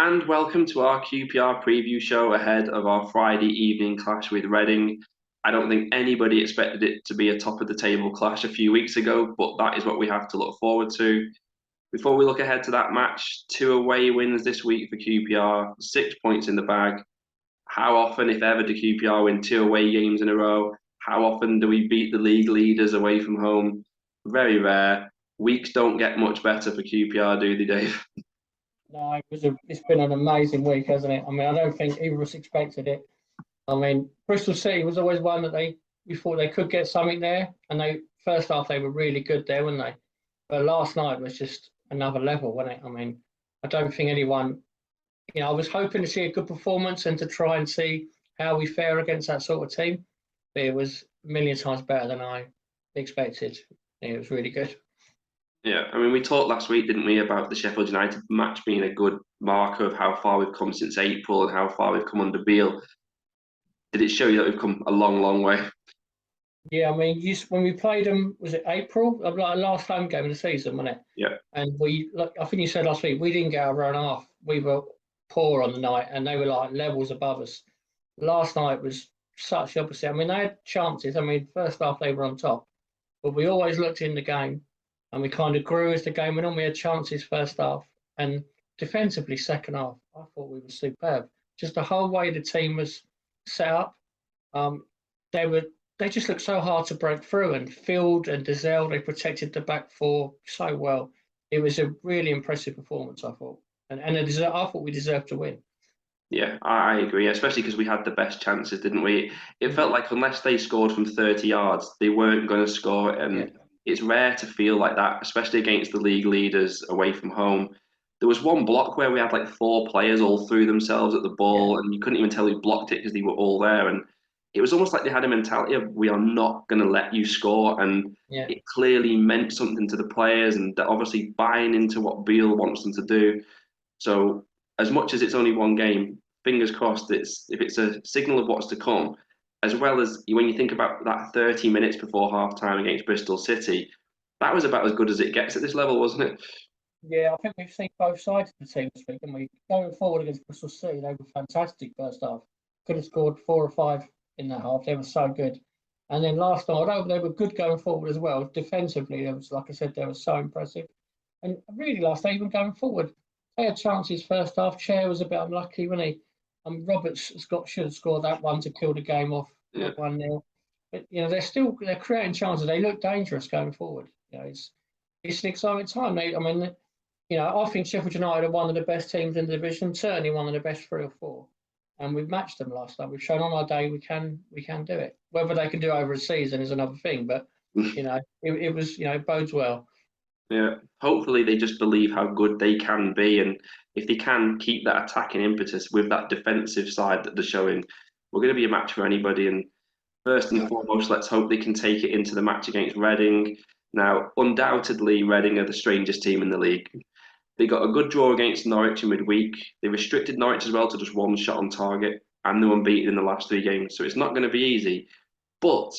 and welcome to our QPR Preview Show ahead of our Friday evening clash with Reading. I don't think anybody expected it to be a top of the table clash a few weeks ago, but that is what we have to look forward to. Before we look ahead to that match, 2 away wins this week for QPR, 6 points in the bag. How often, if ever, do QPR win 2 away games in a row? How often do we beat the league leaders away from home? Very rare. Weeks don't get much better for QPR, do they, Dave? No, it's been an amazing week, hasn't it? I mean, I don't think either of us expected it. I mean, Bristol City was always one that we thought they could get something there, and first half they were really good there, weren't they? But last night was just another level, wasn't it? I mean, I don't think anyone, I was hoping to see a good performance and to try and see how we fare against that sort of team, but it was a million times better than I expected. It was really good. Yeah, I mean, we talked last week, didn't we, about the Sheffield United match being a good marker of how far we've come since April and how far we've come under Beale. Did it show you that we've come a long, long way? Yeah, I mean, when we played them, was it April? Like last home game of the season, wasn't it? Yeah. And I think you said last week, we didn't get our run half. We were poor on the night, and they were like levels above us. Last night was such the opposite. I mean, they had chances. I mean, first half they were on top, but we always looked in the game. And we kind of grew as the game went on. We had chances first half, and defensively second half, I thought we were superb. Just the whole way the team was set up, they just looked so hard to break through. And Field and Dizelle, they protected the back four so well. It was a really impressive performance, I thought, and I thought we deserved to win. Yeah, I agree, especially because we had the best chances, didn't we? It felt like unless they scored from 30 yards, they weren't going to score. And it's rare to feel like that, especially against the league leaders away from home. There was one block where we had like 4 players all threw themselves at the ball, and you couldn't even tell who blocked it because they were all there. And it was almost like they had a mentality of, we are not going to let you score. And it clearly meant something to the players, and they're obviously buying into what Beale wants them to do. So as much as it's only one game, fingers crossed if it's a signal of what's to come, as well as when you think about that 30 minutes before half time against Bristol City, that was about as good as it gets at this level, wasn't it? Yeah, I think we've seen both sides of the team this week, and we going forward against Bristol City, they were fantastic first half. Could have scored 4 or 5 in that half. They were so good. And then last night, although they were good going forward as well, defensively, like I said, they were so impressive. And really last night, even going forward, they had chances first half. Chair was a bit unlucky, wasn't he? Roberts should have scored that one to kill the game off 1-0. But they're creating chances. They look dangerous going forward. It's an exciting time. I think Sheffield United are one of the best teams in the division, certainly one of the best 3 or 4. And we've matched them last night. We've shown on our day we can do it. Whether they can do it over a season is another thing. But it bodes well. Yeah, hopefully they just believe how good they can be, and if they can keep that attacking impetus with that defensive side that they're showing, we're going to be a match for anybody. And first and foremost, let's hope they can take it into the match against Reading. Now, undoubtedly, Reading are the strangest team in the league. They got a good draw against Norwich in midweek. They restricted Norwich as well to just 1 shot on target, and they're unbeaten in the last 3 games. So it's not going to be easy. But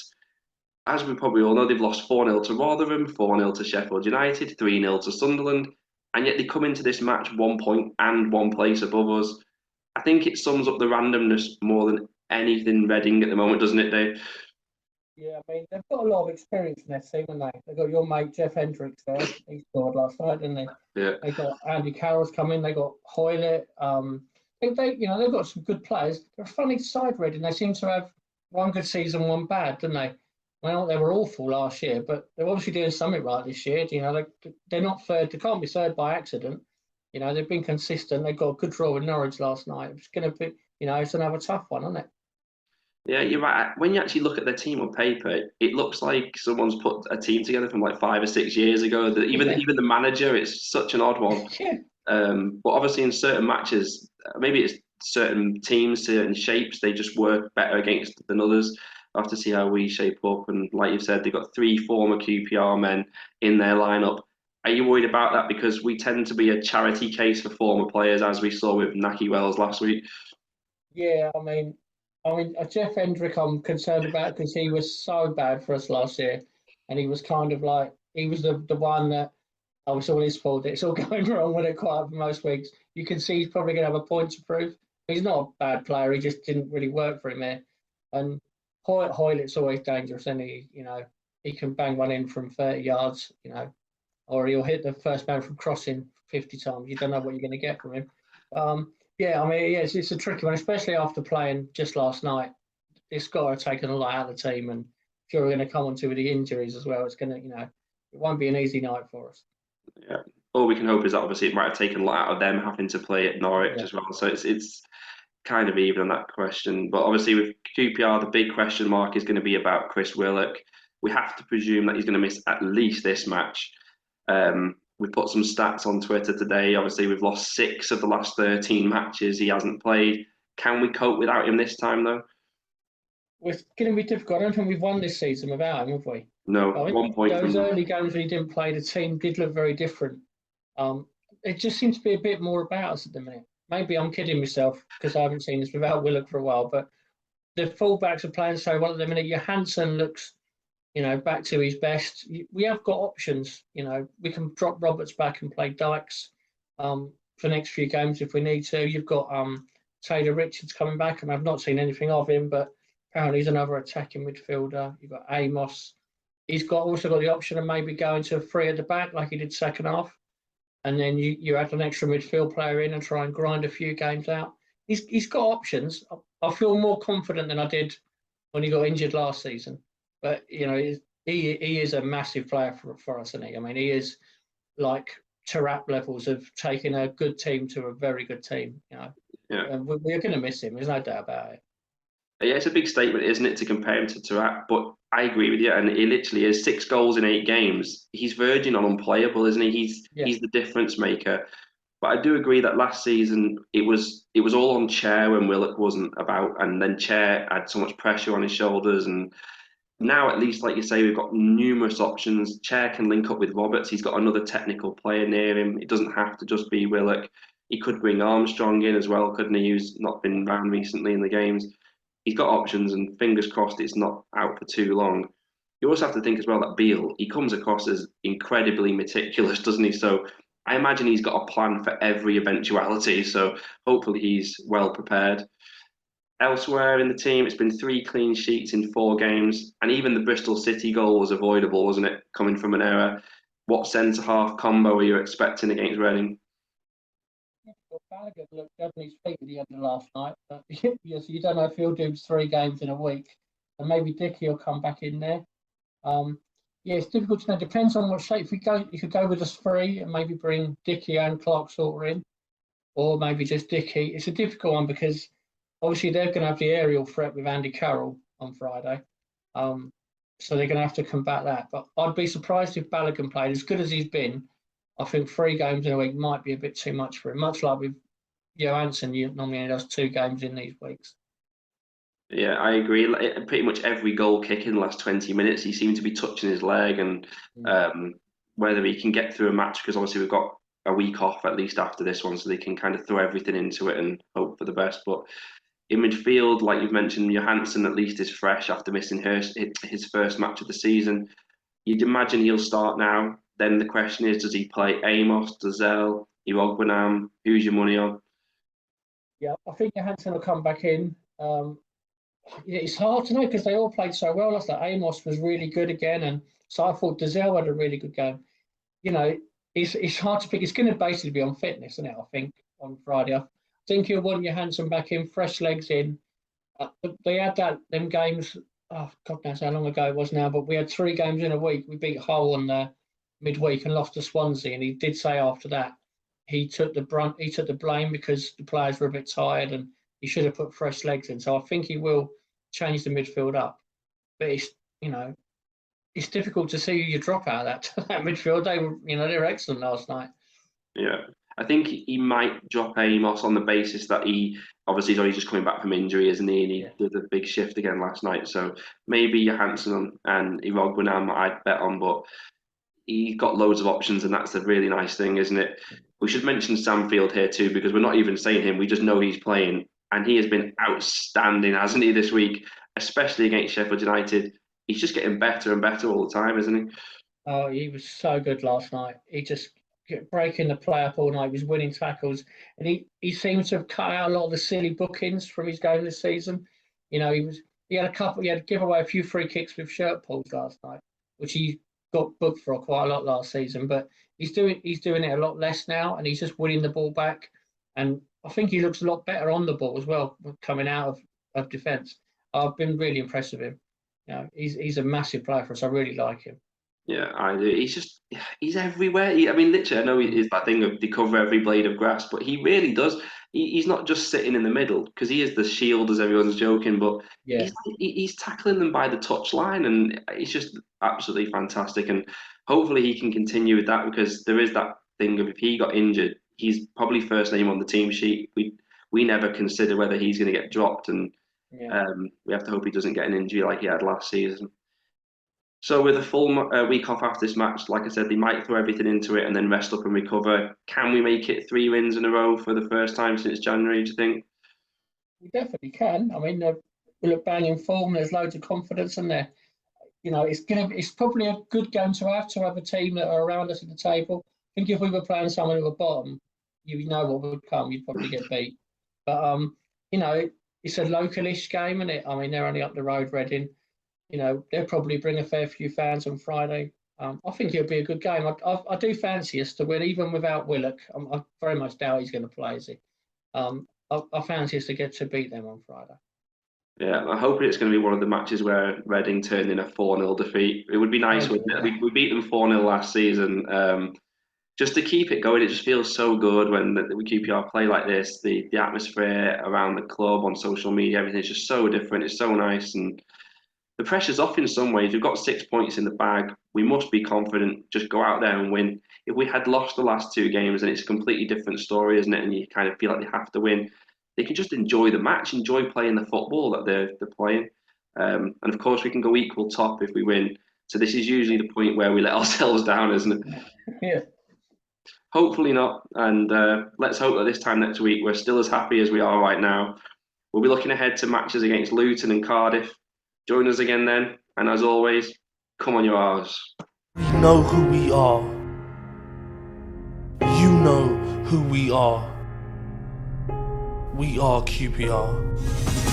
as we probably all know, they've lost 4-0 to Rotherham, 4-0 to Sheffield United, 3-0 to Sunderland, and yet they come into this match 1 point and 1 place above us. I think it sums up the randomness more than anything Reading at the moment, doesn't it, Dave? Yeah, I mean, they've got a lot of experience in their team, haven't they? They've got your mate, Jeff Hendricks there. He scored last night, didn't they? Yeah. They got Andy Carroll's coming. They got Hoylett. They've got some good players. They're a funny side, Reading. They seem to have one good season, one bad, don't they? Well, they were awful last year, but they're obviously doing something right this year. They're not third. They can't be third by accident. They've been consistent. They got a good draw with Norwich last night. It's going to be, it's another tough one, isn't it? Yeah, you're right. When you actually look at their team on paper, it looks like someone's put a team together from like 5 or 6 years ago. Even the manager, it's such an odd one. But obviously, in certain matches, maybe it's certain teams, certain shapes, they just work better against than others. I have to see how we shape up. And like you said, they've got 3 former QPR men in their lineup. Are you worried about that? Because we tend to be a charity case for former players, as we saw with Naki Wells last week. Yeah, I mean, Jeff Hendrick, I'm concerned about because he was so bad for us last year, and he was kind of like he was the one that Oh, it's all his fault. It's all going wrong with it quite most weeks. You can see he's probably going to have a point to prove. He's not a bad player. He just didn't really work for him there. And Hoylett's always dangerous, isn't he? He can bang one in from 30 yards, or he'll hit the first man from crossing 50 times. You don't know what you're going to get from him. Yeah, I mean, yes, it's a tricky one, especially after playing just last night. It's got to have taken a lot out of the team. And if you're going to come onto with the injuries as well, it's going to, it won't be an easy night for us. Yeah. All we can hope is that obviously it might have taken a lot out of them having to play at Norwich as well. So it's kind of even on that question. But obviously with QPR, the big question mark is going to be about Chris Willock. We have to presume that he's going to miss at least this match. We put some stats on Twitter today. Obviously, we've lost 6 of the last 13 matches he hasn't played. Can we cope without him this time, though? It's going to be difficult. I don't think we've won this season without him, have we? No, 1 point those from early games when he didn't play, the team did look very different. It just seems to be a bit more about us at the minute. Maybe I'm kidding myself because I haven't seen this without Willock for a while, but the fullbacks are playing so well at the minute. Johansson looks, back to his best. We have got options. We can drop Roberts back and play Dykes for the next few games if we need to. You've got Taylor Richards coming back, and I've not seen anything of him, but apparently he's another attacking midfielder. You've got Amos. He's also got the option of maybe going to 3 at the back like he did second half. And then you add an extra midfield player in and try and grind a few games out. He's got options. I feel more confident than I did when he got injured last season. But, he is a massive player for us, isn't he? I mean, he is like Tarap levels of taking a good team to a very good team, Yeah. And we're going to miss him. There's no doubt about it. Yeah, it's a big statement, isn't it, to compare him to Tarak? But I agree with you, and he literally is 6 goals in 8 games. He's verging on unplayable, isn't he? He's the difference maker. But I do agree that last season it was all on Chair when Willock wasn't about, and then Chair had so much pressure on his shoulders. And now, at least, like you say, we've got numerous options. Chair can link up with Roberts. He's got another technical player near him. It doesn't have to just be Willock. He could bring Armstrong in as well, couldn't he? Who's not been around recently in the games. He's got options, and fingers crossed it's not out for too long. You also have to think as well that Beale, he comes across as incredibly meticulous, doesn't he? So I imagine he's got a plan for every eventuality. So hopefully he's well prepared. Elsewhere in the team, it's been 3 clean sheets in 4 games, and even the Bristol City goal was avoidable, wasn't it? Coming from an error. What centre half combo are you expecting against Reading? Gallagher looked dead on his feet at the end of last night. But yes, you don't know if he'll do 3 games in a week, and maybe Dickie will come back in there. Yeah, it's difficult to know. Depends on what shape. You could go with us 3 and maybe bring Dickie and Clark-Salter in, or maybe just Dickie. It's a difficult one because obviously they're going to have the aerial threat with Andy Carroll on Friday, so they're going to have to combat that. But I'd be surprised if Balogun played as good as he's been. I think 3 games in a week might be a bit too much for him. Much like with Johansson, you normally only does 2 games in these weeks. Yeah, I agree. Pretty much every goal kick in the last 20 minutes, he seemed to be touching his leg, and whether he can get through a match, because obviously we've got a week off at least after this one, so they can kind of throw everything into it and hope for the best. But in midfield, like you've mentioned, Johansson at least is fresh after missing his first match of the season. You'd imagine he'll start now. Then the question is, does he play Amos, Dazelle, Irogbenam? Who's your money on? Yeah, I think Johansson will come back in. It's hard to know because they all played so well last night. Amos was really good again, and so I thought Dazelle had a really good game. It's hard to pick. It's going to basically be on fitness, isn't it? I think on Friday. I think he'll want Johansson back in, fresh legs in. They had them games. Oh, God knows how long ago it was now, but we had 3 games in a week. We beat Hull on the midweek and lost to Swansea, and he did say after that he took the blame because the players were a bit tired and he should have put fresh legs in. So I think he will change the midfield up. But it's difficult to see who you drop out of that midfield. They were excellent last night. Yeah, I think he might drop Amos on the basis that he's only just coming back from injury, isn't he? And he did a big shift again last night. So maybe Johansson and Irogbenam I'd bet on, but he's got loads of options, and that's the really nice thing, isn't it? We should mention Samfield here too, because we're not even saying him. We just know he's playing, and he has been outstanding, hasn't he, this week, especially against Sheffield United. He's just getting better and better all the time, isn't he? Oh, he was so good last night. breaking the play up all night. He was winning tackles, and he seems to have cut out a lot of the silly bookings from his game this season. You know, he had to give away a few free kicks with shirt pulls last night, which he got booked for quite a lot last season. But he's doing it a lot less now, and he's just winning the ball back. And I think he looks a lot better on the ball as well, coming out of defence. I've been really impressed with him. You know, he's a massive player for us. I really like him. Yeah, I do. He's everywhere. I mean, literally, I know he is that thing of they cover every blade of grass, but he really does. He's not just sitting in the middle because he is the shield, as everyone's joking, but Yeah, he's tackling them by the touch line, and it's just absolutely fantastic. And hopefully, he can continue with that because there is that thing of if he got injured, he's probably first name on the team sheet. We never consider whether he's going to get dropped, and yeah. we have to hope he doesn't get an injury like he had last season. So with a full week off after this match, like I said, they might throw everything into it and then rest up and recover. Can we make it 3 wins in a row for the first time since January, do you think? We definitely can. I mean, we look bang in form. There's loads of confidence in there. You know, it's probably a good game to have a team that are around us at the table. I think if we were playing someone at the bottom, you know what would come. You'd probably get beat. But you know, it's a localish game, isn't it? I mean, they're only up the road, Reading. You know, they'll probably bring a fair few fans on Friday. I think it'll be a good game. I do fancy us to win, even without Willock. I very much doubt he's going to play, is he? I fancy us to get to beat them on Friday. Yeah, I hope it's going to be one of the matches where Reading turned in a 4-0 defeat. It would be nice, wouldn't it? We beat them 4-0 last season. Just to keep it going, it just feels so good when the QPR play like this. The atmosphere around the club on social media, everything is just so different. It's so nice, and the pressure's off in some ways. We've got 6 points in the bag. We must be confident. Just go out there and win. If we had lost the last 2 games, then it's a completely different story, isn't it? And you kind of feel like they have to win. They can just enjoy the match, enjoy playing the football that they're playing. And of course, we can go equal top if we win. So this is usually the point where we let ourselves down, isn't it? Yeah. Hopefully not. And let's hope that this time next week we're still as happy as we are right now. We'll be looking ahead to matches against Luton and Cardiff. Join us again then. And as always, come on, you R's. We know who we are. You know who we are. We are QPR.